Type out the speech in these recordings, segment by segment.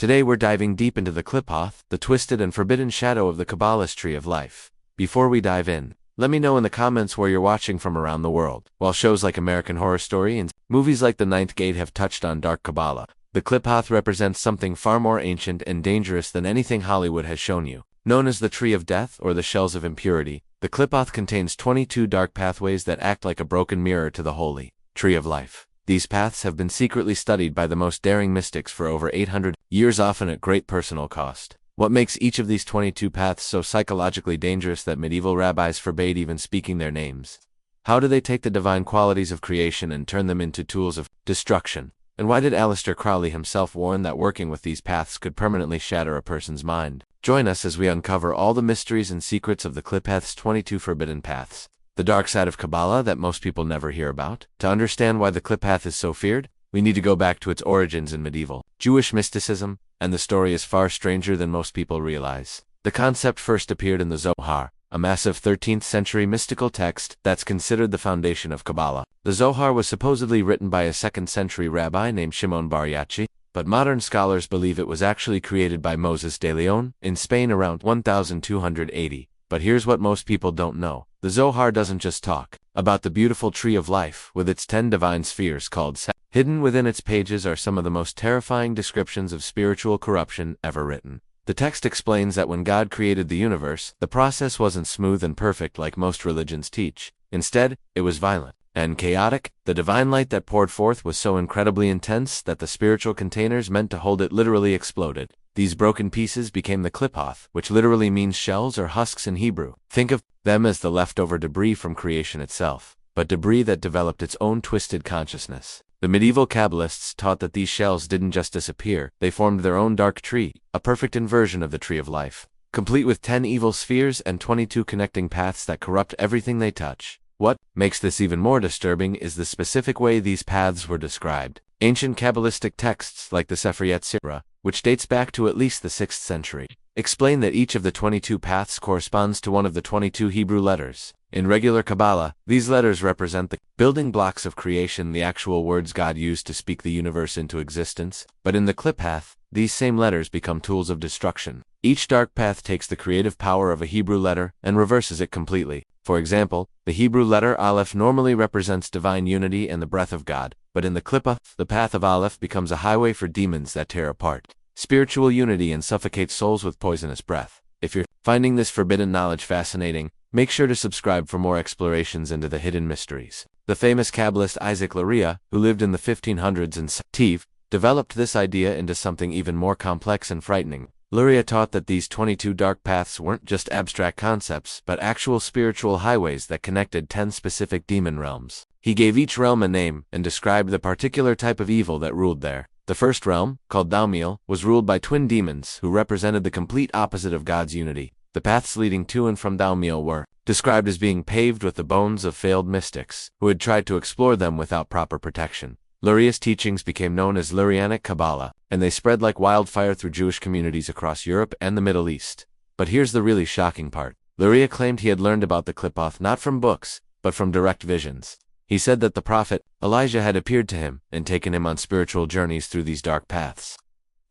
Today we're diving deep into the Qliphoth, the twisted and forbidden shadow of the Kabbalah's tree of life. Before we dive in, let me know in the comments where you're watching from around the world. While shows like American Horror Story and movies like The Ninth Gate have touched on dark Kabbalah, the Qliphoth represents something far more ancient and dangerous than anything Hollywood has shown you. Known as the Tree of Death or the Shells of Impurity, the Qliphoth contains 22 dark pathways that act like a broken mirror to the holy Tree of Life. These paths have been secretly studied by the most daring mystics for over 800 years, often at great personal cost. What makes each of these 22 paths so psychologically dangerous that medieval rabbis forbade even speaking their names? How do they take the divine qualities of creation and turn them into tools of destruction? And why did Aleister Crowley himself warn that working with these paths could permanently shatter a person's mind? Join us as we uncover all the mysteries and secrets of the Qliphoth's 22 forbidden paths, the dark side of Kabbalah that most people never hear about. To understand why the Qliphoth is so feared, we need to go back to its origins in medieval Jewish mysticism, and the story is far stranger than most people realize. The concept first appeared in the Zohar, a massive 13th century mystical text that's considered the foundation of Kabbalah. The Zohar was supposedly written by a 2nd century rabbi named Shimon Bar Yochai, but modern scholars believe it was actually created by Moses de Leon in Spain around 1280. But here's what most people don't know. The Zohar doesn't just talk about the beautiful tree of life with its 10 divine spheres called Sephiroth. Hidden within its pages are some of the most terrifying descriptions of spiritual corruption ever written. The text explains that when God created the universe, the process wasn't smooth and perfect like most religions teach. Instead, it was violent and chaotic. The divine light that poured forth was so incredibly intense that the spiritual containers meant to hold it literally exploded. These broken pieces became the Qliphoth, which literally means shells or husks in Hebrew. Think of them as the leftover debris from creation itself, but debris that developed its own twisted consciousness. The medieval Kabbalists taught that these shells didn't just disappear, they formed their own dark tree, a perfect inversion of the tree of life, complete with 10 evil spheres and 22 connecting paths that corrupt everything they touch. What makes this even more disturbing is the specific way these paths were described. Ancient Kabbalistic texts like the Sephiroth, which dates back to at least the 6th century, explain that each of the 22 paths corresponds to one of the 22 Hebrew letters. In regular Kabbalah, these letters represent the building blocks of creation, the actual words God used to speak the universe into existence. But in the Qliphoth, these same letters become tools of destruction. Each dark path takes the creative power of a Hebrew letter and reverses it completely. For example, the Hebrew letter Aleph normally represents divine unity and the breath of God, but in the Qliphoth, the path of Aleph becomes a highway for demons that tear apart spiritual unity and suffocate souls with poisonous breath. If you're finding this forbidden knowledge fascinating, make sure to subscribe for more explorations into the hidden mysteries. The famous Kabbalist Isaac Luria, who lived in the 1500s in Sephiroth, developed this idea into something even more complex and frightening. Luria taught that these 22 dark paths weren't just abstract concepts, but actual spiritual highways that connected 10 specific demon realms. He gave each realm a name and described the particular type of evil that ruled there. The first realm, called Daumiel, was ruled by twin demons who represented the complete opposite of God's unity. The paths leading to and from Daumiel were described as being paved with the bones of failed mystics who had tried to explore them without proper protection. Luria's teachings became known as Lurianic Kabbalah, and they spread like wildfire through Jewish communities across Europe and the Middle East. But here's the really shocking part. Luria claimed he had learned about the Qliphoth not from books, but from direct visions. He said that the prophet Elijah had appeared to him and taken him on spiritual journeys through these dark paths.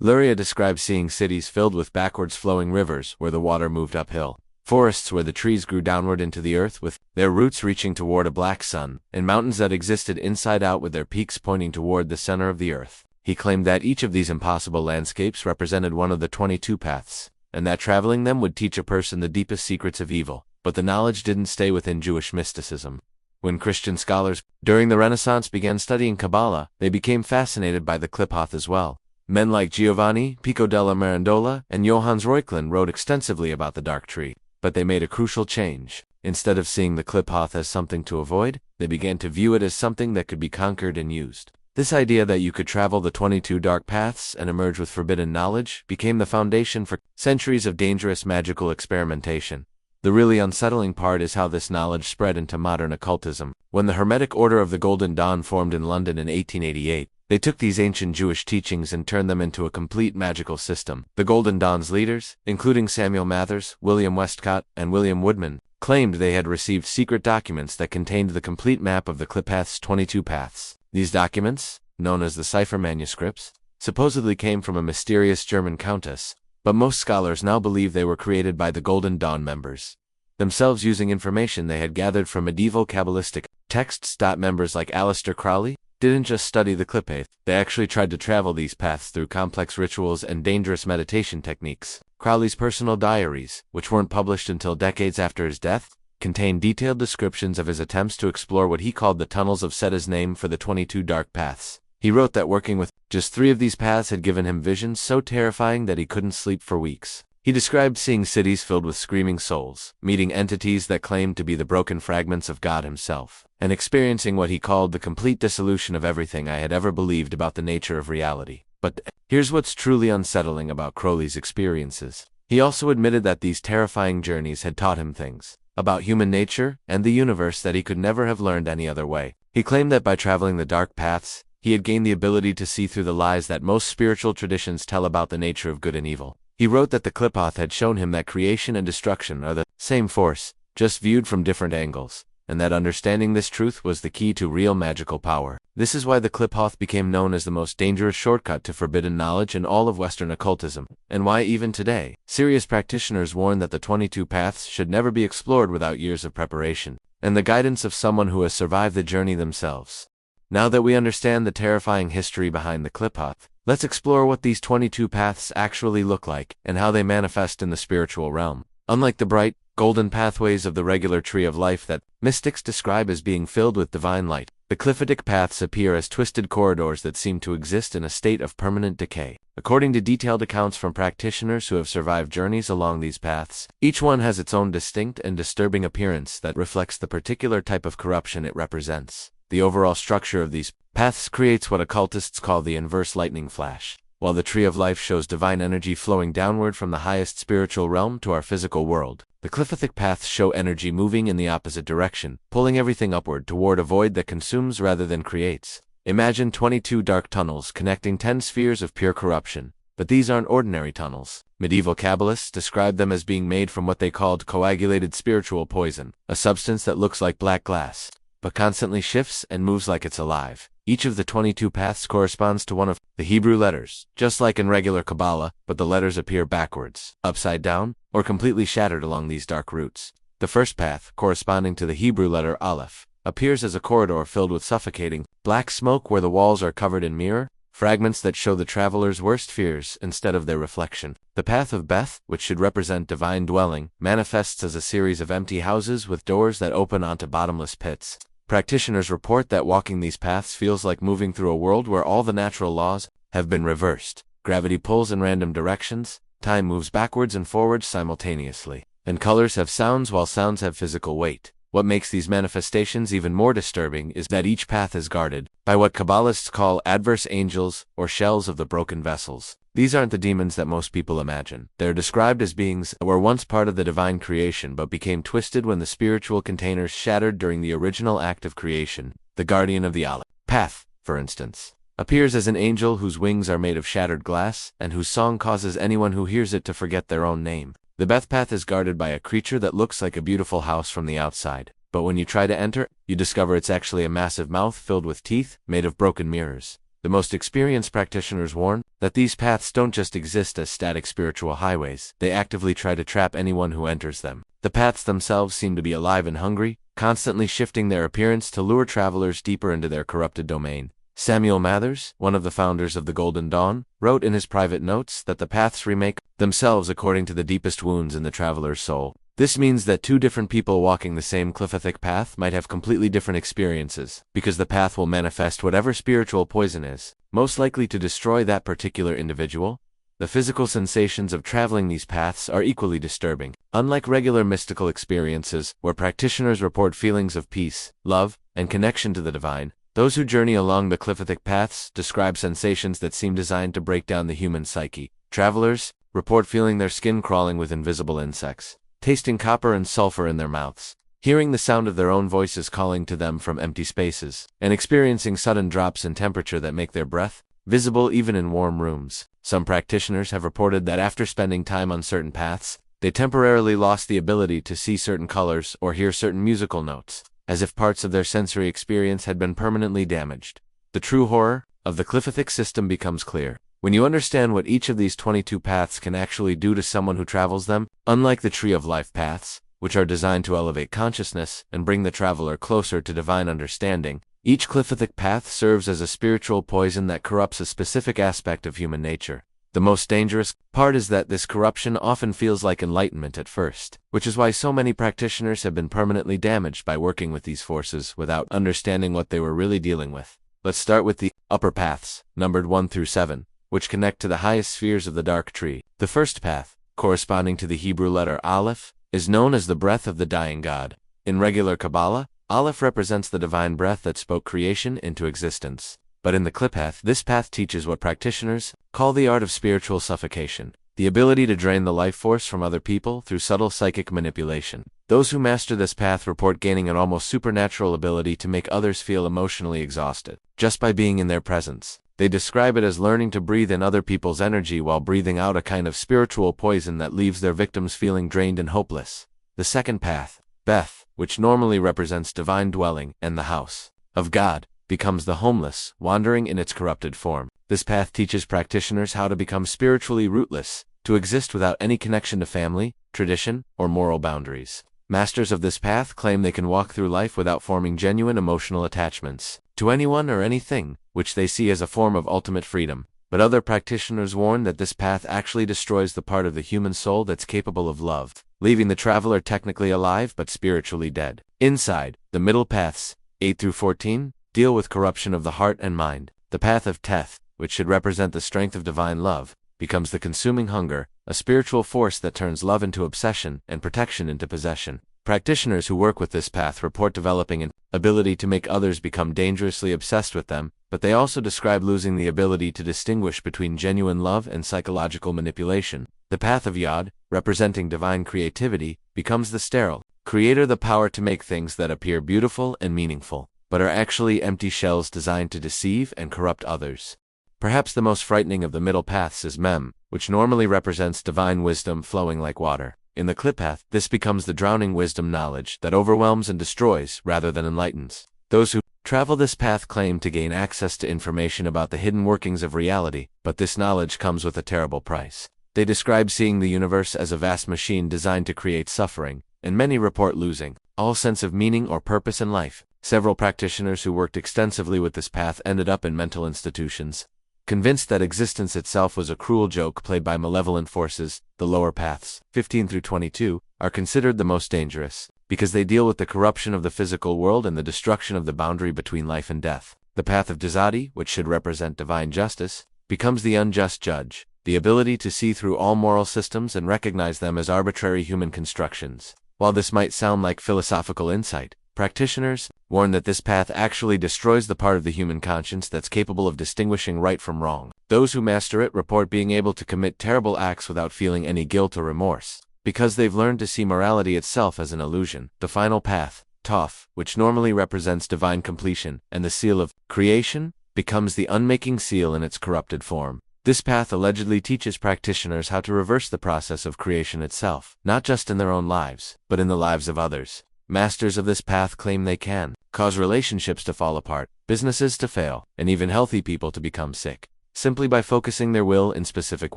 Luria described seeing cities filled with backwards flowing rivers where the water moved uphill, forests where the trees grew downward into the earth with their roots reaching toward a black sun, and mountains that existed inside out with their peaks pointing toward the center of the earth. He claimed that each of these impossible landscapes represented one of the 22 paths, and that traveling them would teach a person the deepest secrets of evil. But the knowledge didn't stay within Jewish mysticism. When Christian scholars during the Renaissance began studying Kabbalah, they became fascinated by the Qliphoth as well. Men like Giovanni Pico della Mirandola and Johannes Reuchlin wrote extensively about the dark tree, but they made a crucial change. Instead of seeing the Qliphoth as something to avoid, they began to view it as something that could be conquered and used. This idea that you could travel the 22 dark paths and emerge with forbidden knowledge became the foundation for centuries of dangerous magical experimentation. The really unsettling part is how this knowledge spread into modern occultism. When the Hermetic Order of the Golden Dawn formed in London in 1888, they took these ancient Jewish teachings and turned them into a complete magical system. The Golden Dawn's leaders, including Samuel Mathers, William Westcott, and William Woodman, claimed they had received secret documents that contained the complete map of the Qliphoth's 22 paths. These documents, known as the cipher manuscripts, supposedly came from a mysterious German countess, but most scholars now believe they were created by the Golden Dawn members, themselves using information they had gathered from medieval Kabbalistic texts. Members like Aleister Crowley didn't just study the Qliphoth, they actually tried to travel these paths through complex rituals and dangerous meditation techniques. Crowley's personal diaries, which weren't published until decades after his death, contained detailed descriptions of his attempts to explore what he called the tunnels of Set, his name for the 22 dark paths. He wrote that working with just 3 of these paths had given him visions so terrifying that he couldn't sleep for weeks. He described seeing cities filled with screaming souls, meeting entities that claimed to be the broken fragments of God himself, and experiencing what he called the complete dissolution of everything I had ever believed about the nature of reality. But here's what's truly unsettling about Crowley's experiences. He also admitted that these terrifying journeys had taught him things about human nature and the universe that he could never have learned any other way. He claimed that by traveling the dark paths, he had gained the ability to see through the lies that most spiritual traditions tell about the nature of good and evil. He wrote that the Qliphoth had shown him that creation and destruction are the same force, just viewed from different angles, and that understanding this truth was the key to real magical power. This is why the Qliphoth became known as the most dangerous shortcut to forbidden knowledge in all of Western occultism, and why even today, serious practitioners warn that the 22 paths should never be explored without years of preparation, and the guidance of someone who has survived the journey themselves. Now that we understand the terrifying history behind the Qliphoth, let's explore what these 22 paths actually look like and how they manifest in the spiritual realm. Unlike the bright, golden pathways of the regular tree of life that mystics describe as being filled with divine light, the Qliphothic paths appear as twisted corridors that seem to exist in a state of permanent decay. According to detailed accounts from practitioners who have survived journeys along these paths, each one has its own distinct and disturbing appearance that reflects the particular type of corruption it represents. The overall structure of these paths creates what occultists call the inverse lightning flash. While the tree of life shows divine energy flowing downward from the highest spiritual realm to our physical world, the Qliphothic paths show energy moving in the opposite direction, pulling everything upward toward a void that consumes rather than creates. Imagine 22 dark tunnels connecting 10 spheres of pure corruption. But these aren't ordinary tunnels. Medieval Kabbalists described them as being made from what they called coagulated spiritual poison, a substance that looks like black glass, but constantly shifts and moves like it's alive. Each of the 22 paths corresponds to one of the Hebrew letters, just like in regular Kabbalah, but the letters appear backwards, upside down, or completely shattered along these dark routes. The first path, corresponding to the Hebrew letter Aleph, appears as a corridor filled with suffocating, black smoke where the walls are covered in mirror, fragments that show the traveler's worst fears instead of their reflection. The path of Beth, which should represent divine dwelling, manifests as a series of empty houses with doors that open onto bottomless pits. Practitioners report that walking these paths feels like moving through a world where all the natural laws have been reversed. Gravity pulls in random directions, time moves backwards and forwards simultaneously, and colors have sounds while sounds have physical weight. What makes these manifestations even more disturbing is that each path is guarded by what Kabbalists call adverse angels or shells of the broken vessels. These aren't the demons that most people imagine. They're described as beings that were once part of the divine creation but became twisted when the spiritual containers shattered during the original act of creation. The guardian of the Aleph path, for instance, appears as an angel whose wings are made of shattered glass and whose song causes anyone who hears it to forget their own name. The Beth path is guarded by a creature that looks like a beautiful house from the outside, but when you try to enter, you discover it's actually a massive mouth filled with teeth made of broken mirrors. The most experienced practitioners warn that these paths don't just exist as static spiritual highways, they actively try to trap anyone who enters them. The paths themselves seem to be alive and hungry, constantly shifting their appearance to lure travelers deeper into their corrupted domain. Samuel Mathers, one of the founders of the Golden Dawn, wrote in his private notes that the paths remake themselves according to the deepest wounds in the traveler's soul. This means that two different people walking the same Qliphothic path might have completely different experiences, because the path will manifest whatever spiritual poison is most likely to destroy that particular individual. The physical sensations of traveling these paths are equally disturbing. Unlike regular mystical experiences, where practitioners report feelings of peace, love, and connection to the divine, those who journey along the Qliphothic paths describe sensations that seem designed to break down the human psyche. Travelers report feeling their skin crawling with invisible insects, tasting copper and sulfur in their mouths, hearing the sound of their own voices calling to them from empty spaces, and experiencing sudden drops in temperature that make their breath visible even in warm rooms. Some practitioners have reported that after spending time on certain paths, they temporarily lost the ability to see certain colors or hear certain musical notes, as if parts of their sensory experience had been permanently damaged. The true horror of the Qliphothic system becomes clear. When you understand what each of these 22 paths can actually do to someone who travels them, unlike the Tree of Life paths, which are designed to elevate consciousness and bring the traveler closer to divine understanding, each Qliphothic path serves as a spiritual poison that corrupts a specific aspect of human nature. The most dangerous part is that this corruption often feels like enlightenment at first, which is why so many practitioners have been permanently damaged by working with these forces without understanding what they were really dealing with. Let's start with the upper paths, numbered 1 through 7, which connect to the highest spheres of the dark tree. The first path, corresponding to the Hebrew letter Aleph, is known as the breath of the dying God. In regular Kabbalah, Aleph represents the divine breath that spoke creation into existence. But in the Qliphoth, this path teaches what practitioners call the art of spiritual suffocation, the ability to drain the life force from other people through subtle psychic manipulation. Those who master this path report gaining an almost supernatural ability to make others feel emotionally exhausted, just by being in their presence. They describe it as learning to breathe in other people's energy while breathing out a kind of spiritual poison that leaves their victims feeling drained and hopeless. The second path, Beth, which normally represents divine dwelling and the house of God, becomes the homeless, wandering in its corrupted form. This path teaches practitioners how to become spiritually rootless, to exist without any connection to family, tradition, or moral boundaries. Masters of this path claim they can walk through life without forming genuine emotional attachments to anyone or anything, which they see as a form of ultimate freedom. But other practitioners warn that this path actually destroys the part of the human soul that's capable of love, leaving the traveler technically alive but spiritually dead. Inside, the middle paths, 8 through 14, deal with corruption of the heart and mind. The path of Teth, which should represent the strength of divine love, becomes the consuming hunger, a spiritual force that turns love into obsession and protection into possession. Practitioners who work with this path report developing an ability to make others become dangerously obsessed with them, but they also describe losing the ability to distinguish between genuine love and psychological manipulation. The path of Yod, representing divine creativity, becomes the sterile creator, the power to make things that appear beautiful and meaningful, but are actually empty shells designed to deceive and corrupt others. Perhaps the most frightening of the middle paths is Mem, which normally represents divine wisdom flowing like water. In the Qliphoth, this becomes the drowning wisdom knowledge that overwhelms and destroys rather than enlightens. Those who travel this path claim to gain access to information about the hidden workings of reality, but this knowledge comes with a terrible price. They describe seeing the universe as a vast machine designed to create suffering, and many report losing all sense of meaning or purpose in life. Several practitioners who worked extensively with this path ended up in mental institutions, convinced that existence itself was a cruel joke played by malevolent forces. The lower paths, 15 through 22, are considered the most dangerous, because they deal with the corruption of the physical world and the destruction of the boundary between life and death. The path of Decoded, which should represent divine justice, becomes the unjust judge, the ability to see through all moral systems and recognize them as arbitrary human constructions. While this might sound like philosophical insight, practitioners warn that this path actually destroys the part of the human conscience that's capable of distinguishing right from wrong. Those who master it report being able to commit terrible acts without feeling any guilt or remorse, because they've learned to see morality itself as an illusion. The final path, Toph, which normally represents divine completion and the seal of creation, becomes the unmaking seal in its corrupted form. This path allegedly teaches practitioners how to reverse the process of creation itself, not just in their own lives, but in the lives of others. Masters of this path claim they can cause relationships to fall apart, businesses to fail, and even healthy people to become sick, simply by focusing their will in specific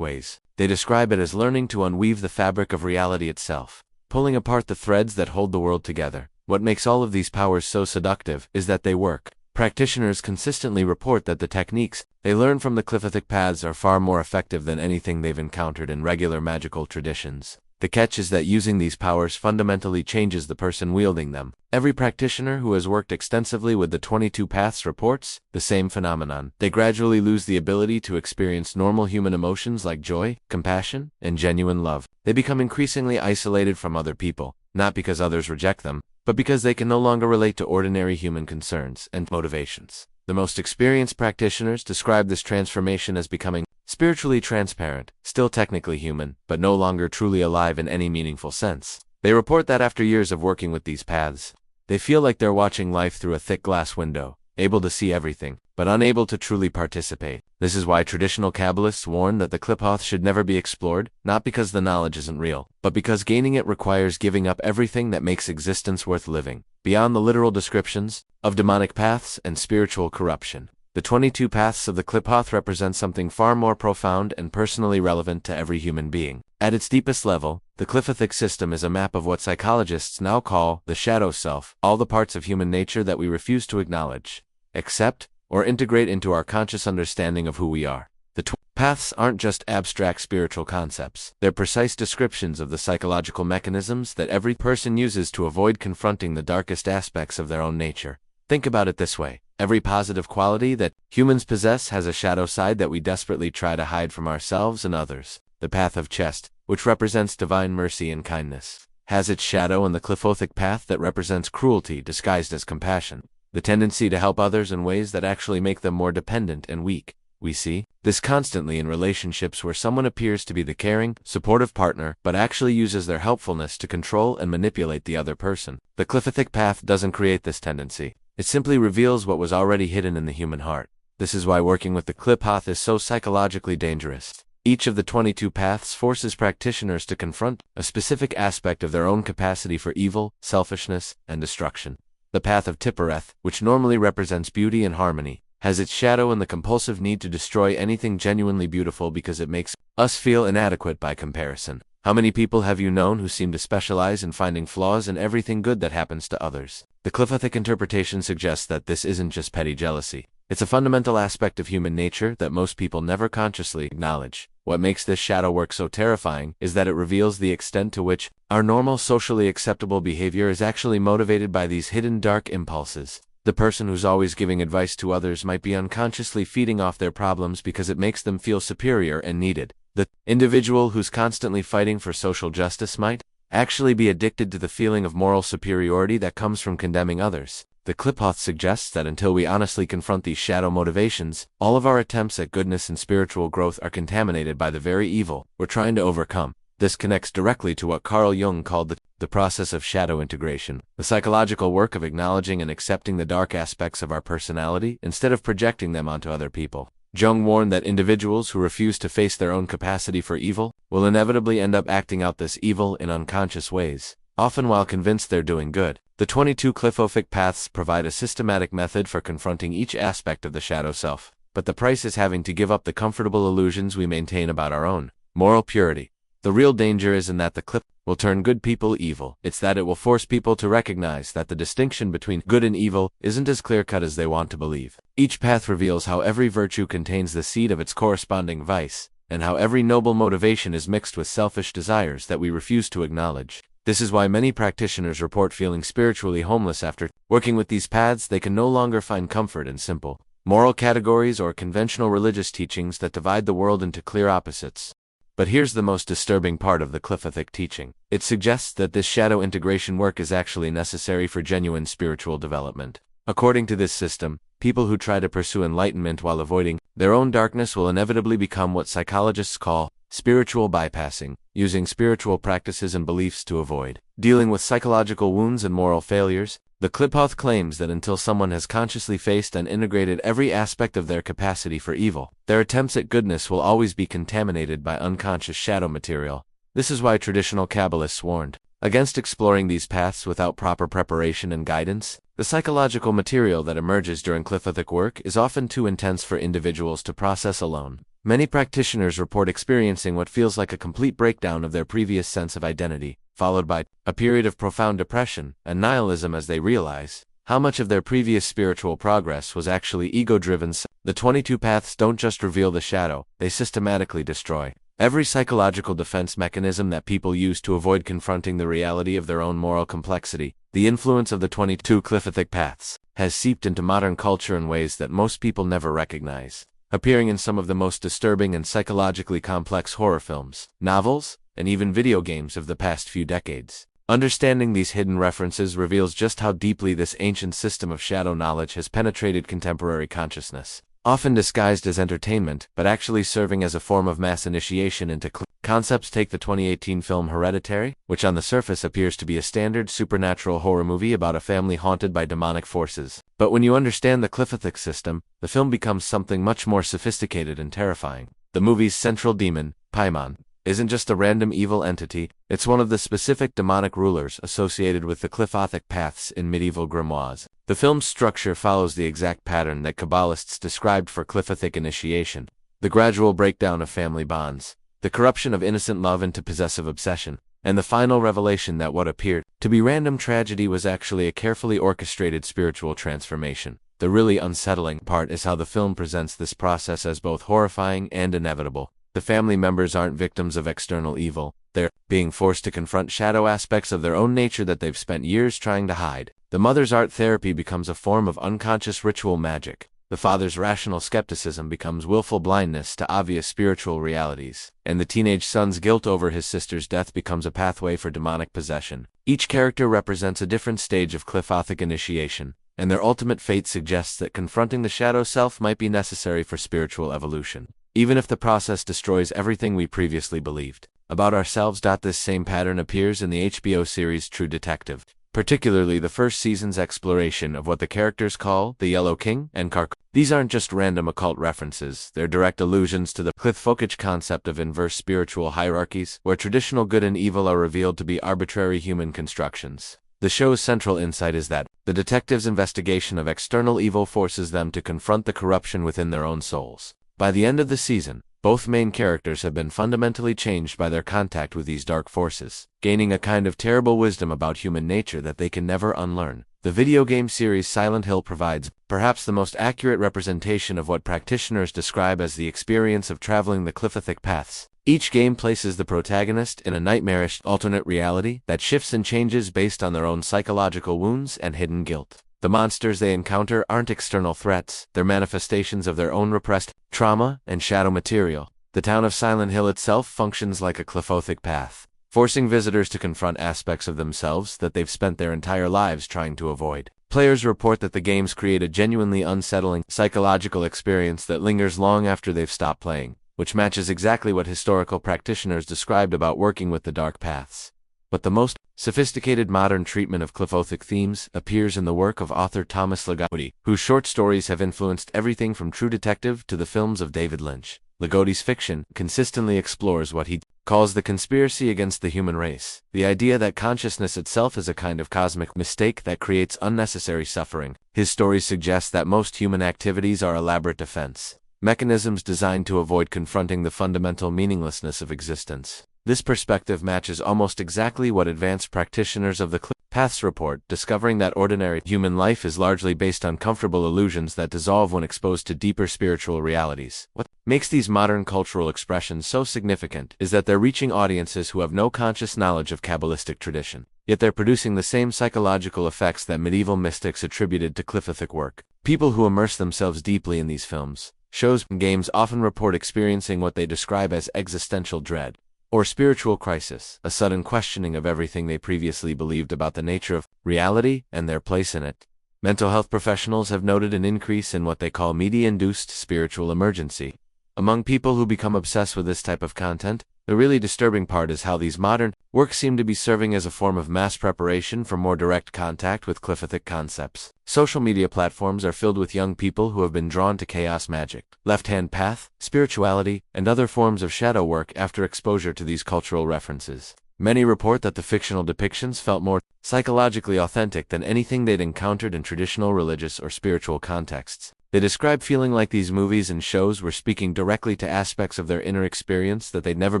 ways. They describe it as learning to unweave the fabric of reality itself, pulling apart the threads that hold the world together. What makes all of these powers so seductive is that they work. Practitioners consistently report that the techniques they learn from the Qliphothic paths are far more effective than anything they've encountered in regular magical traditions. The catch is that using these powers fundamentally changes the person wielding them. Every practitioner who has worked extensively with the 22 paths reports the same phenomenon. They gradually lose the ability to experience normal human emotions like joy, compassion, and genuine love. They become increasingly isolated from other people, not because others reject them, but because they can no longer relate to ordinary human concerns and motivations. The most experienced practitioners describe this transformation as becoming spiritually transparent, still technically human, but no longer truly alive in any meaningful sense. They report that after years of working with these paths, they feel like they're watching life through a thick glass window, able to see everything, but unable to truly participate. This is why traditional Kabbalists warn that the Qliphoth should never be explored, not because the knowledge isn't real, but because gaining it requires giving up everything that makes existence worth living. Beyond the literal descriptions of demonic paths and spiritual corruption, The 22 paths of the Qliphoth represent something far more profound and personally relevant to every human being. At its deepest level, the Qliphothic system is a map of what psychologists now call the shadow self, all the parts of human nature that we refuse to acknowledge, accept, or integrate into our conscious understanding of who we are. The paths aren't just abstract spiritual concepts. They're precise descriptions of the psychological mechanisms that every person uses to avoid confronting the darkest aspects of their own nature. Think about it this way. Every positive quality that humans possess has a shadow side that we desperately try to hide from ourselves and others. The path of chest, which represents divine mercy and kindness, has its shadow in the Qliphothic path that represents cruelty disguised as compassion, the tendency to help others in ways that actually make them more dependent and weak. We see this constantly in relationships where someone appears to be the caring, supportive partner, but actually uses their helpfulness to control and manipulate the other person. The Qliphothic path doesn't create this tendency. It simply reveals what was already hidden in the human heart. This is why working with the Qliphoth is so psychologically dangerous. Each of the 22 paths forces practitioners to confront a specific aspect of their own capacity for evil, selfishness, and destruction. The path of Sephiroth, which normally represents beauty and harmony, has its shadow in the compulsive need to destroy anything genuinely beautiful because it makes us feel inadequate by comparison. How many people have you known who seem to specialize in finding flaws in everything good that happens to others? The Qliphothic interpretation suggests that this isn't just petty jealousy. It's a fundamental aspect of human nature that most people never consciously acknowledge. What makes this shadow work so terrifying is that it reveals the extent to which our normal socially acceptable behavior is actually motivated by these hidden dark impulses. The person who's always giving advice to others might be unconsciously feeding off their problems because it makes them feel superior and needed. The individual who's constantly fighting for social justice might actually be addicted to the feeling of moral superiority that comes from condemning others. The Qliphoth suggests that until we honestly confront these shadow motivations, all of our attempts at goodness and spiritual growth are contaminated by the very evil we're trying to overcome. This connects directly to what Carl Jung called the process of shadow integration, the psychological work of acknowledging and accepting the dark aspects of our personality instead of projecting them onto other people. Jung warned that individuals who refuse to face their own capacity for evil will inevitably end up acting out this evil in unconscious ways, often while convinced they're doing good. The 22 Qliphothic paths provide a systematic method for confronting each aspect of the shadow self, but the price is having to give up the comfortable illusions we maintain about our own moral purity. The real danger isn't that the Qliphoth will turn good people evil, it's that it will force people to recognize that the distinction between good and evil isn't as clear-cut as they want to believe. Each path reveals how every virtue contains the seed of its corresponding vice, and how every noble motivation is mixed with selfish desires that we refuse to acknowledge. This is why many practitioners report feeling spiritually homeless after working with these paths. They can no longer find comfort in simple moral categories or conventional religious teachings that divide the world into clear opposites. But here's the most disturbing part of the Qliphothic teaching. It suggests that this shadow integration work is actually necessary for genuine spiritual development. According to this system, people who try to pursue enlightenment while avoiding their own darkness will inevitably become what psychologists call spiritual bypassing, using spiritual practices and beliefs to avoid dealing with psychological wounds and moral failures. The Qliphoth claims that until someone has consciously faced and integrated every aspect of their capacity for evil, their attempts at goodness will always be contaminated by unconscious shadow material. This is why traditional Kabbalists warned against exploring these paths without proper preparation and guidance. The psychological material that emerges during Qliphothic work is often too intense for individuals to process alone. Many practitioners report experiencing what feels like a complete breakdown of their previous sense of identity, followed by a period of profound depression and nihilism as they realize how much of their previous spiritual progress was actually ego-driven. The 22 paths don't just reveal the shadow, they systematically destroy every psychological defense mechanism that people use to avoid confronting the reality of their own moral complexity. The influence of the 22 Qliphothic paths has seeped into modern culture in ways that most people never recognize, appearing in some of the most disturbing and psychologically complex horror films, novels, and even video games of the past few decades. Understanding these hidden references reveals just how deeply this ancient system of shadow knowledge has penetrated contemporary consciousness, often disguised as entertainment, but actually serving as a form of mass initiation into concepts. Take the 2018 film Hereditary, which on the surface appears to be a standard supernatural horror movie about a family haunted by demonic forces. But when you understand the Qliphothic system, the film becomes something much more sophisticated and terrifying. The movie's central demon, Paimon, isn't just a random evil entity, it's one of the specific demonic rulers associated with the Qliphothic paths in medieval grimoires. The film's structure follows the exact pattern that Kabbalists described for Qliphothic initiation: the gradual breakdown of family bonds, the corruption of innocent love into possessive obsession, and the final revelation that what appeared to be random tragedy was actually a carefully orchestrated spiritual transformation. The really unsettling part is how the film presents this process as both horrifying and inevitable. The family members aren't victims of external evil. They're being forced to confront shadow aspects of their own nature that they've spent years trying to hide. The mother's art therapy becomes a form of unconscious ritual magic. The father's rational skepticism becomes willful blindness to obvious spiritual realities, and the teenage son's guilt over his sister's death becomes a pathway for demonic possession. Each character represents a different stage of Qliphothic initiation, and their ultimate fate suggests that confronting the shadow self might be necessary for spiritual evolution, even if the process destroys everything we previously believed about ourselves. This same pattern appears in the HBO series True Detective, particularly the first season's exploration of what the characters call the Yellow King and Kark. These aren't just random occult references, they're direct allusions to the Qliphothic's concept of inverse spiritual hierarchies, where traditional good and evil are revealed to be arbitrary human constructions. The show's central insight is that the detectives' investigation of external evil forces them to confront the corruption within their own souls. By the end of the season, both main characters have been fundamentally changed by their contact with these dark forces, gaining a kind of terrible wisdom about human nature that they can never unlearn. The video game series Silent Hill provides perhaps the most accurate representation of what practitioners describe as the experience of traveling the Qliphothic paths. Each game places the protagonist in a nightmarish alternate reality that shifts and changes based on their own psychological wounds and hidden guilt. The monsters they encounter aren't external threats, they're manifestations of their own repressed trauma and shadow material. The town of Silent Hill itself functions like a Qliphothic path, forcing visitors to confront aspects of themselves that they've spent their entire lives trying to avoid. Players report that the games create a genuinely unsettling psychological experience that lingers long after they've stopped playing, which matches exactly what historical practitioners described about working with the dark paths. But the most sophisticated modern treatment of Qliphothic themes appears in the work of author Thomas Ligotti, whose short stories have influenced everything from True Detective to the films of David Lynch. Ligotti's fiction consistently explores what he calls the conspiracy against the human race, the idea that consciousness itself is a kind of cosmic mistake that creates unnecessary suffering. His stories suggest that most human activities are elaborate defense mechanisms designed to avoid confronting the fundamental meaninglessness of existence. This perspective matches almost exactly what advanced practitioners of the paths report, discovering that ordinary human life is largely based on comfortable illusions that dissolve when exposed to deeper spiritual realities. What makes these modern cultural expressions so significant is that they're reaching audiences who have no conscious knowledge of Kabbalistic tradition, yet they're producing the same psychological effects that medieval mystics attributed to Qliphothic work. People who immerse themselves deeply in these films, shows, and games often report experiencing what they describe as existential dread, or spiritual crisis, a sudden questioning of everything they previously believed about the nature of reality and their place in it. Mental health professionals have noted an increase in what they call media-induced spiritual emergency among people who become obsessed with this type of content. The really disturbing part is how these modern works seem to be serving as a form of mass preparation for more direct contact with Qliphothic concepts. Social media platforms are filled with young people who have been drawn to chaos magic, left-hand path, spirituality, and other forms of shadow work after exposure to these cultural references. Many report that the fictional depictions felt more psychologically authentic than anything they'd encountered in traditional religious or spiritual contexts. They describe feeling like these movies and shows were speaking directly to aspects of their inner experience that they'd never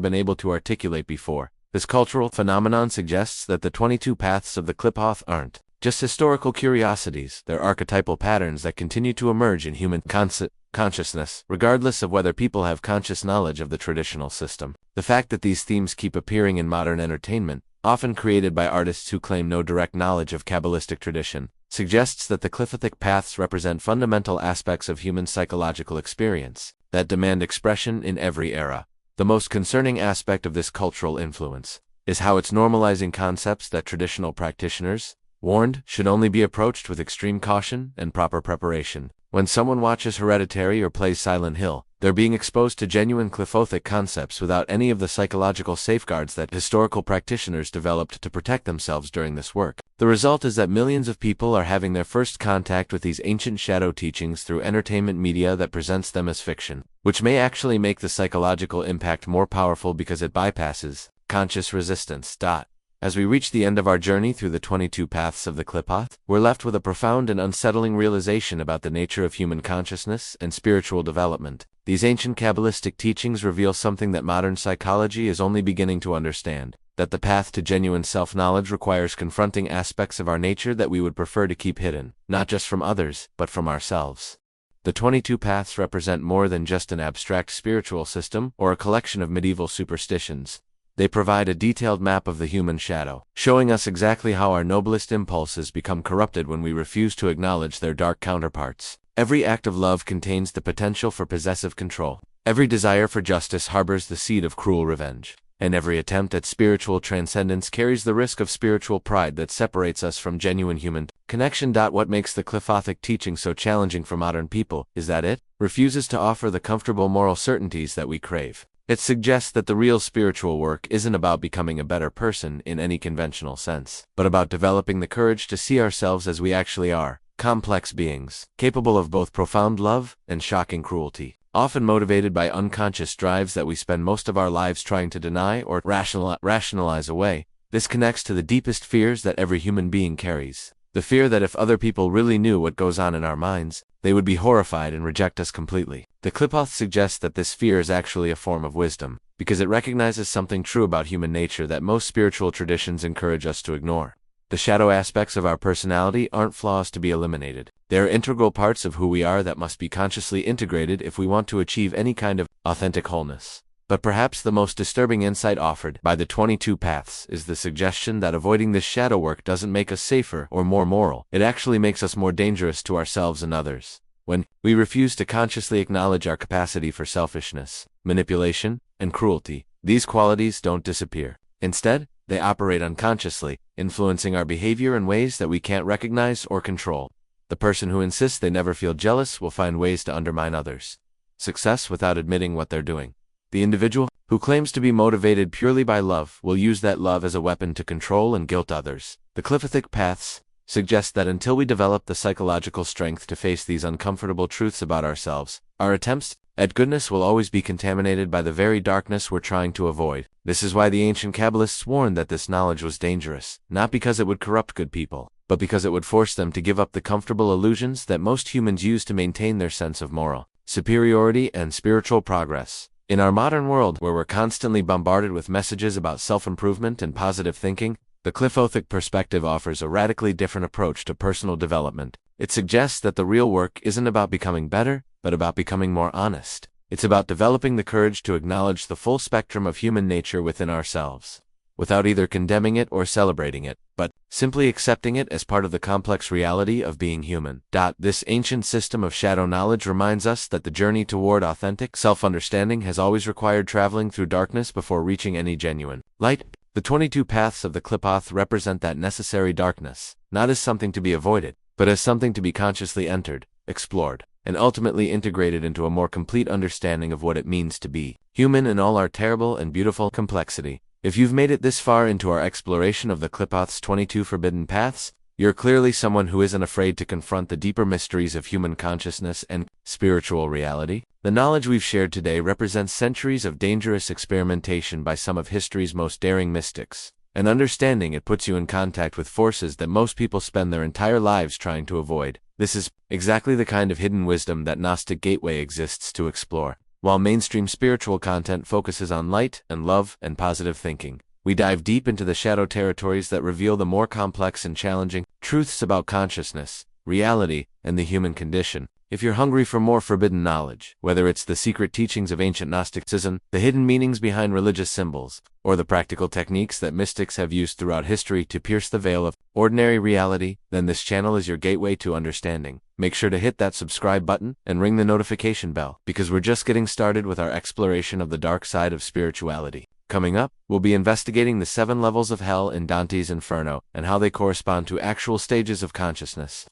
been able to articulate before. This cultural phenomenon suggests that the 22 paths of the Qliphoth aren't just historical curiosities, they're archetypal patterns that continue to emerge in human consciousness, regardless of whether people have conscious knowledge of the traditional system. The fact that these themes keep appearing in modern entertainment, often created by artists who claim no direct knowledge of Kabbalistic tradition, suggests that the Qliphothic paths represent fundamental aspects of human psychological experience that demand expression in every era. The most concerning aspect of this cultural influence is how it's normalizing concepts that traditional practitioners warned should only be approached with extreme caution and proper preparation. When someone watches Hereditary or plays Silent Hill, they're being exposed to genuine Qliphothic concepts without any of the psychological safeguards that historical practitioners developed to protect themselves during this work. The result is that millions of people are having their first contact with these ancient shadow teachings through entertainment media that presents them as fiction, which may actually make the psychological impact more powerful because it bypasses conscious resistance. As we reach the end of our journey through the 22 paths of the Qliphoth, we're left with a profound and unsettling realization about the nature of human consciousness and spiritual development. These ancient Kabbalistic teachings reveal something that modern psychology is only beginning to understand, that the path to genuine self-knowledge requires confronting aspects of our nature that we would prefer to keep hidden, not just from others, but from ourselves. The 22 paths represent more than just an abstract spiritual system or a collection of medieval superstitions. They provide a detailed map of the human shadow, showing us exactly how our noblest impulses become corrupted when we refuse to acknowledge their dark counterparts. Every act of love contains the potential for possessive control. Every desire for justice harbors the seed of cruel revenge. And every attempt at spiritual transcendence carries the risk of spiritual pride that separates us from genuine human connection. What makes the Qliphothic teaching so challenging for modern people is that it refuses to offer the comfortable moral certainties that we crave. It suggests that the real spiritual work isn't about becoming a better person in any conventional sense, but about developing the courage to see ourselves as we actually are, complex beings, capable of both profound love and shocking cruelty, often motivated by unconscious drives that we spend most of our lives trying to deny or rationalize away. This connects to the deepest fears that every human being carries. The fear that if other people really knew what goes on in our minds, they would be horrified and reject us completely. The Qliphoth suggests that this fear is actually a form of wisdom, because it recognizes something true about human nature that most spiritual traditions encourage us to ignore. The shadow aspects of our personality aren't flaws to be eliminated. They are integral parts of who we are that must be consciously integrated if we want to achieve any kind of authentic wholeness. But perhaps the most disturbing insight offered by the 22 paths is the suggestion that avoiding this shadow work doesn't make us safer or more moral. It actually makes us more dangerous to ourselves and others. When we refuse to consciously acknowledge our capacity for selfishness, manipulation, and cruelty, these qualities don't disappear. Instead, they operate unconsciously, influencing our behavior in ways that we can't recognize or control. The person who insists they never feel jealous will find ways to undermine others' success without admitting what they're doing. The individual who claims to be motivated purely by love will use that love as a weapon to control and guilt others. The Qliphothic paths suggest that until we develop the psychological strength to face these uncomfortable truths about ourselves, our attempts at goodness will always be contaminated by the very darkness we're trying to avoid. This is why the ancient Kabbalists warned that this knowledge was dangerous, not because it would corrupt good people, but because it would force them to give up the comfortable illusions that most humans use to maintain their sense of moral superiority and spiritual progress. In our modern world, where we're constantly bombarded with messages about self-improvement and positive thinking, the Qliphothic perspective offers a radically different approach to personal development. It suggests that the real work isn't about becoming better, but about becoming more honest. It's about developing the courage to acknowledge the full spectrum of human nature within ourselves, without either condemning it or celebrating it, but simply accepting it as part of the complex reality of being human. This ancient system of shadow knowledge reminds us that the journey toward authentic self-understanding has always required traveling through darkness before reaching any genuine light. The 22 paths of the Qliphoth represent that necessary darkness, not as something to be avoided, but as something to be consciously entered, explored, and ultimately integrated into a more complete understanding of what it means to be human in all our terrible and beautiful complexity. If you've made it this far into our exploration of the Qliphoth's 22 forbidden paths, you're clearly someone who isn't afraid to confront the deeper mysteries of human consciousness and spiritual reality. The knowledge we've shared today represents centuries of dangerous experimentation by some of history's most daring mystics. And understanding it puts you in contact with forces that most people spend their entire lives trying to avoid. This is exactly the kind of hidden wisdom that Gnostic Gateway exists to explore. While mainstream spiritual content focuses on light and love and positive thinking, we dive deep into the shadow territories that reveal the more complex and challenging truths about consciousness, reality, and the human condition. If you're hungry for more forbidden knowledge, whether it's the secret teachings of ancient Gnosticism, the hidden meanings behind religious symbols, or the practical techniques that mystics have used throughout history to pierce the veil of ordinary reality, then this channel is your gateway to understanding. Make sure to hit that subscribe button and ring the notification bell, because we're just getting started with our exploration of the dark side of spirituality. Coming up, we'll be investigating the 7 levels of hell in Dante's Inferno and how they correspond to actual stages of consciousness.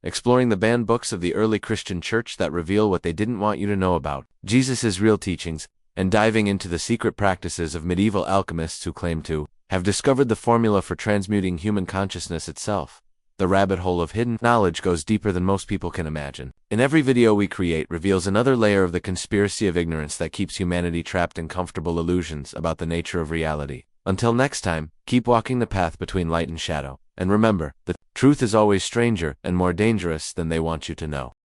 Exploring the banned books of the early Christian church that reveal what they didn't want you to know about Jesus' real teachings, and diving into the secret practices of medieval alchemists who claim to have discovered the formula for transmuting human consciousness itself. The rabbit hole of hidden knowledge goes deeper than most people can imagine. In every video we create reveals another layer of the conspiracy of ignorance that keeps humanity trapped in comfortable illusions about the nature of reality. Until next time, keep walking the path between light and shadow. And remember, the truth is always stranger and more dangerous than they want you to know.